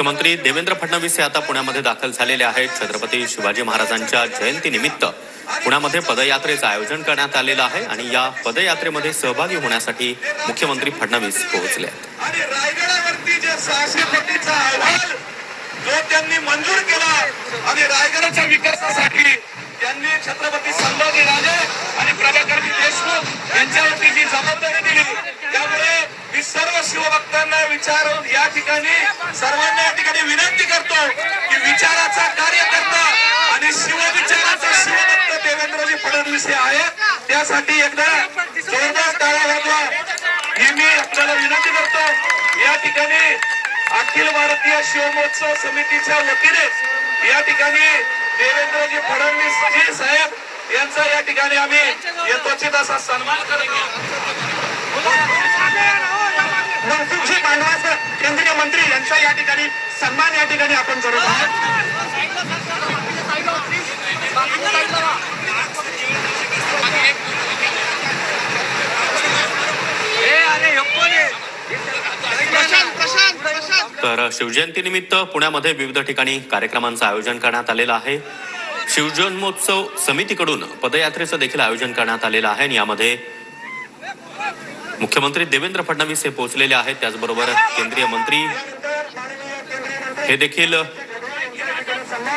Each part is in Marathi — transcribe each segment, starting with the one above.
मुख्यमंत्री देवेंद्र फडणवीस हे आता पुण्यामध्ये दाखल झालेले आहेत. छत्रपती शिवाजी महाराजांच्या जयंतीनिमित्त पुण्यामध्ये पदयात्रेचं आयोजन करण्यात आलेलं आहे आणि या पदयात्रेमध्ये सहभागी होण्यासाठी मुख्यमंत्री फडणवीस पोहोचले आहेत. आणि रायगडावरती जे 600 कोटीचा अहवाल जो त्यांनी मंजूर केला आणि रायगडाच्या विकासासाठी त्यांनी छत्रपती संभाजीराजे आणि प्रभाकरजी देशमुख यांच्यावरती जी जबाबदारी दिली, त्यामुळे मी सर्व शिवभक्तांना विचारून या ठिकाणी सर्वांना या ठिकाणी विनंती करतो की विचाराचा कार्यकर्ता आणि शिवविचाराचा शिवभक्त देवेंद्रजी फडणवीस हे आहेत. त्यासाठी एकदा जोरदार टाळ्या वाजवा ही मी आपल्याला विनंती करतो. या ठिकाणी अखिल भारतीय शिवमहोत्सव समितीच्या वतीने या ठिकाणी देवेंद्रजी फडणवीस जी साहेब यांचा या ठिकाणी आम्ही यथोचित असा सन्मान करतो. मनसुखजी मांडवासकर केंद्रीय मंत्री यांचा या ठिकाणी सन्मान या ठिकाणी आपण करत आहोत. तर शिवजयंतीनिमित्त पुण्यामध्ये विविध ठिकाणी कार्यक्रमांचं आयोजन करण्यात आलेलं आहे. शिवजन्मोत्सव समितीकडून पदयात्रेचं देखील आयोजन करण्यात आलेलं आहे आणि यामध्ये मुख्यमंत्री देवेंद्र फडणवीस हे पोहोचलेले आहेत. त्याचबरोबर केंद्रीय मंत्री हे देखील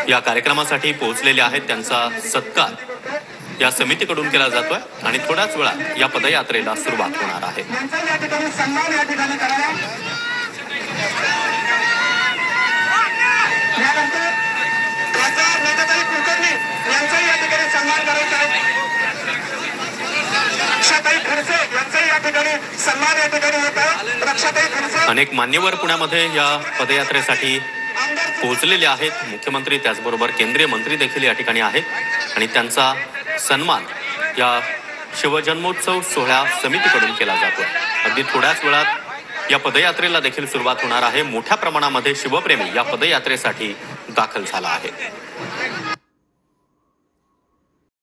या कार्यक्रमासाठी पोहोचलेले आहेत. त्यांचा सत्कार या समितीकडून केला जातोय आणि थोड्याच वेळात या पदयात्रेला सुरुवात होणार आहे. अनेक मान्यवर पुण्यामध्ये या पदयात्रेसाठी पोहोचलेले आहेत. मुख्यमंत्री त्याचबरोबर केंद्रीय मंत्री देखील या ठिकाणी आहेत आणि त्यांचा सन्मान या शिवजन्मोत्सव सोहळा समितीकडून केला जातो. अगदी थोड्याच वेळात या पदयात्रेला देखील सुरुवात होणार आहे. मोठ्या प्रमाणामध्ये शिवप्रेमी या पदयात्रेसाठी दाखल झाला आहे.